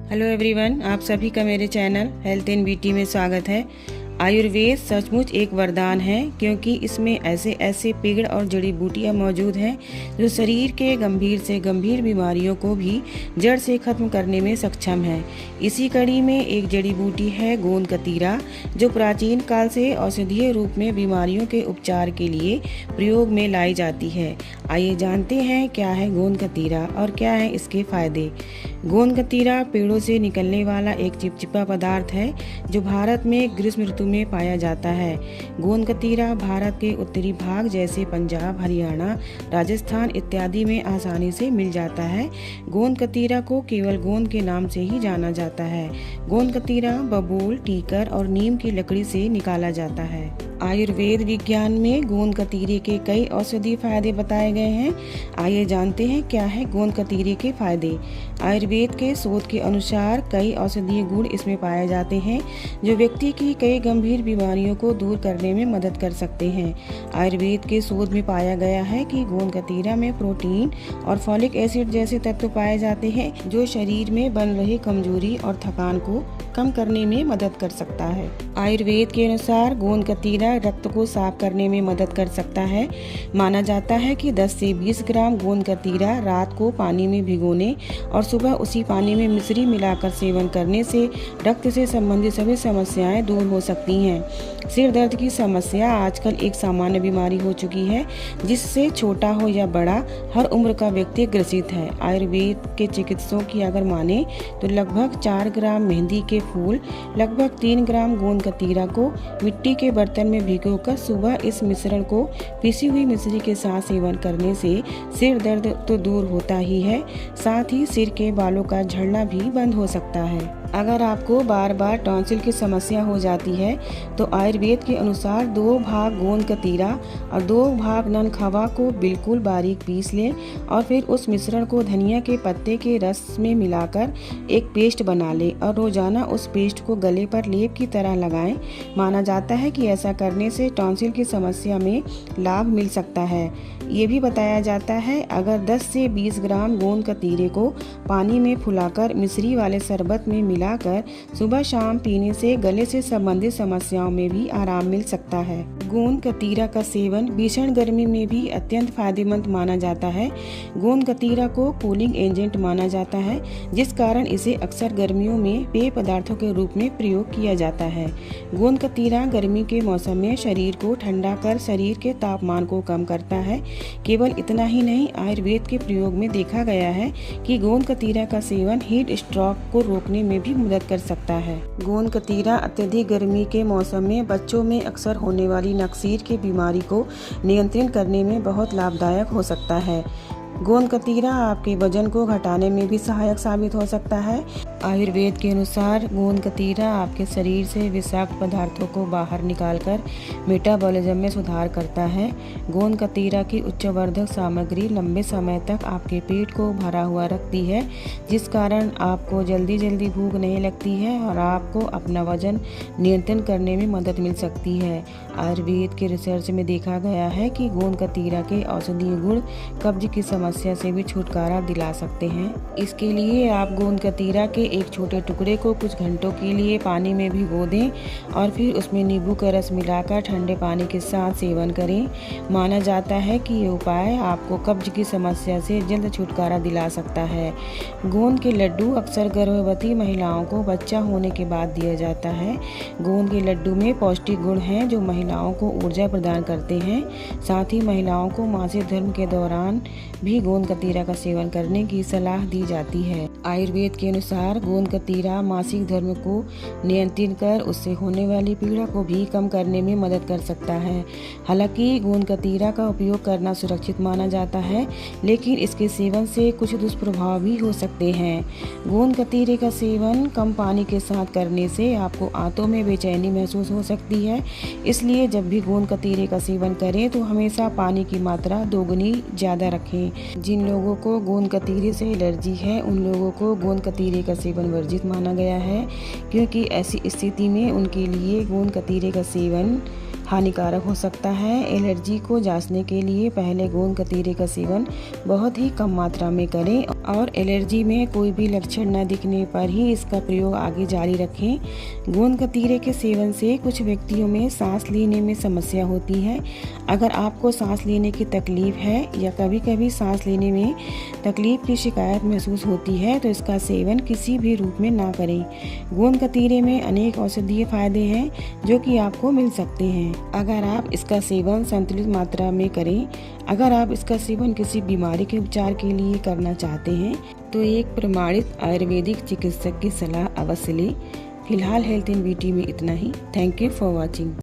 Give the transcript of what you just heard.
Hello everyone, आप सभी का मेरे चैनल हेल्थ एंड ब्यूटी में स्वागत है। आयुर्वेद सचमुच एक वरदान है, क्योंकि इसमें ऐसे ऐसे पेड़ और जड़ी बूटियां मौजूद हैं जो शरीर के गंभीर से गंभीर बीमारियों को भी जड़ से खत्म करने में सक्षम है। इसी कड़ी में एक जड़ी बूटी है गोंद कतीरा, जो प्राचीन काल से औषधीय रूप में बीमारियों के उपचार के लिए प्रयोग में लाई जाती है। आइए जानते हैं क्या है गोंद कतीरा और क्या है इसके फायदे। गोंद कतीरा पेड़ों से निकलने वाला एक चिपचिपा पदार्थ है जो भारत में ग्रीष्म ऋतु में पाया जाता है। गोंद कतीरा भारत के उत्तरी भाग जैसे पंजाब, हरियाणा, राजस्थान इत्यादि में आसानी से मिल जाता है। गोंद कतीरा को केवल गोंद के नाम से ही जाना जाता है। गोंद कतीरा बबूल, टीकर और नीम की लकड़ी से निकाला जाता है। आयुर्वेद विज्ञान में गोंद कतीरे के कई औषधीय फायदे बताए गए हैं। आइए जानते हैं क्या है गोंद कतीरे के फायदे। आयुर्वेद के शोध के अनुसार कई औषधीय गुण इसमें पाए जाते हैं जो व्यक्ति की कई गंभीर बीमारियों को दूर करने में मदद कर सकते हैं। आयुर्वेद के शोध में पाया गया है कि गोंद कतीरा में प्रोटीन और फॉलिक एसिड जैसे तत्व पाए जाते हैं जो शरीर में बन रही कमजोरी और थकान को कम करने में मदद कर सकता है। आयुर्वेद के अनुसार गोंद कतीरा रक्त को साफ करने में मदद कर सकता है। माना जाता है कि 10 से 20 ग्राम गोंद कतीरा रात को पानी में भिगोने और सुबह उसी पानी में मिश्री मिलाकर सेवन करने से रक्त से संबंधित सभी समस्याएं दूर हो सकती हैं। सिर दर्द की समस्या आजकल एक सामान्य बीमारी हो चुकी है, जिससे छोटा हो या बड़ा हर उम्र का व्यक्ति ग्रसित है। आयुर्वेद के चिकित्सकों की अगर माने तो लगभग 4 ग्राम मेहंदी के फूल, लगभग 3 ग्राम गोंद कतीरा को मिट्टी के बर्तन में भिगोकर सुबह इस मिश्रण को पीसी हुई मिश्री के साथ सेवन करने से सिर दर्द तो दूर होता ही है, साथ ही सिर के बालों का झड़ना भी बंद हो सकता है। अगर आपको बार बार टॉन्सिल की समस्या हो जाती है तो आयुर्वेद के अनुसार 2 भाग गोंद कतीरा और 2 भाग ननखवा को बिल्कुल बारीक पीस लें और फिर उस मिश्रण को धनिया के पत्ते के रस में मिलाकर एक पेस्ट बना लें और रोजाना उस पेस्ट को गले पर लेप की तरह लगाएं। माना जाता है कि ऐसा करने से टॉन्सिल की समस्या में लाभ मिल सकता है। ये भी बताया जाता है अगर 10 से 20 ग्राम गोंद कतीरे को पानी में फुलाकर मिश्री वाले शरबत में मिलाकर सुबह शाम पीने से गले से संबंधित समस्याओं में भी आराम मिल सकता है। गोंद कतीरा का सेवन भीषण गर्मी में भी अत्यंत फायदेमंद माना जाता है। गोंद कतीरा को कूलिंग एजेंट माना जाता है, जिस कारण इसे अक्सर गर्मियों में पेय पदार्थों के रूप में प्रयोग किया जाता है। गोंद कतीरा गर्मी के मौसम में शरीर को ठंडा कर शरीर के तापमान को कम करता है। केवल इतना ही नहीं, आयुर्वेद के प्रयोग में देखा गया है कि गोंद कतीरा का सेवन हीट स्ट्रोक को रोकने में भी मदद कर सकता है। गोंद कतीरा अत्यधिक गर्मी के मौसम में बच्चों में अक्सर होने वाली नक्सीर की बीमारी को नियंत्रित करने में बहुत लाभदायक हो सकता है। गोंद कतीरा आपके वजन को घटाने में भी सहायक साबित हो सकता है। आयुर्वेद के अनुसार गोंद कतीरा आपके शरीर से विषाक्त पदार्थों को बाहर निकालकर मेटाबॉलिज्म में सुधार करता है। गोंद कतीरा की उच्चवर्धक सामग्री लंबे समय तक आपके पेट को भरा हुआ रखती है, जिस कारण आपको जल्दी जल्दी भूख नहीं लगती है और आपको अपना वजन नियंत्रण करने में मदद मिल सकती है। आयुर्वेद के रिसर्च में देखा गया है कि गोंद कतीरा के औषधीय गुण कब्ज की समस्या से भी छुटकारा दिला सकते हैं। इसके लिए आप गोंद कतीरा के एक छोटे टुकड़े को कुछ घंटों के लिए पानी में भिगो दें और फिर उसमें नींबू का रस मिलाकर ठंडे पानी के साथ सेवन करें। माना जाता है कि ये उपाय आपको कब्ज की समस्या से जल्द छुटकारा दिला सकता है। गोंद के लड्डू अक्सर गर्भवती महिलाओं को बच्चा होने के बाद दिया जाता है। गोंद के लड्डू में पौष्टिक गुण हैं जो महिलाओं को ऊर्जा प्रदान करते हैं। साथ ही महिलाओं को मासिक धर्म के दौरान भी गोंद कतीरा का सेवन करने की सलाह दी जाती है। आयुर्वेद के अनुसार गोंद कतीरा मासिक धर्म को नियंत्रित कर उससे होने वाली पीड़ा को भी कम करने में मदद कर सकता है। हालांकि गोंद कतीरा का उपयोग करना सुरक्षित माना जाता है, लेकिन इसके सेवन से कुछ दुष्प्रभाव भी हो सकते हैं। गोंद कतीरे का सेवन कम पानी के साथ करने से आपको आंतों में बेचैनी महसूस हो सकती है। इसलिए जब भी गोंद कतीरे का सेवन करें तो हमेशा पानी की मात्रा दोगुनी ज़्यादा रखें। जिन लोगों को गोंद कतीरे से एलर्जी है उन लोगों को गोंद कतीरे का सेवन वर्जित माना गया है, क्योंकि ऐसी स्थिति में उनके लिए गोंद कतीरे का सेवन हानिकारक हो सकता है। एलर्जी को जांचने के लिए पहले गोंद कतीरे का सेवन बहुत ही कम मात्रा में करें और एलर्जी में कोई भी लक्षण न दिखने पर ही इसका प्रयोग आगे जारी रखें। गोंद कतीरे के सेवन से कुछ व्यक्तियों में सांस लेने में समस्या होती है। अगर आपको सांस लेने की तकलीफ है या कभी कभी सांस लेने में तकलीफ की शिकायत महसूस होती है तो इसका सेवन किसी भी रूप में ना करें। गोंद कतीरे में अनेक औषधीय फायदे हैं जो कि आपको मिल सकते हैं अगर आप इसका सेवन संतुलित मात्रा में करें। अगर आप इसका सेवन किसी बीमारी के उपचार के लिए करना चाहते हैं तो एक प्रमाणित आयुर्वेदिक चिकित्सक की सलाह अवश्य लें। फिलहाल हेल्थ इन ब्यूटी में इतना ही। Thank you for watching.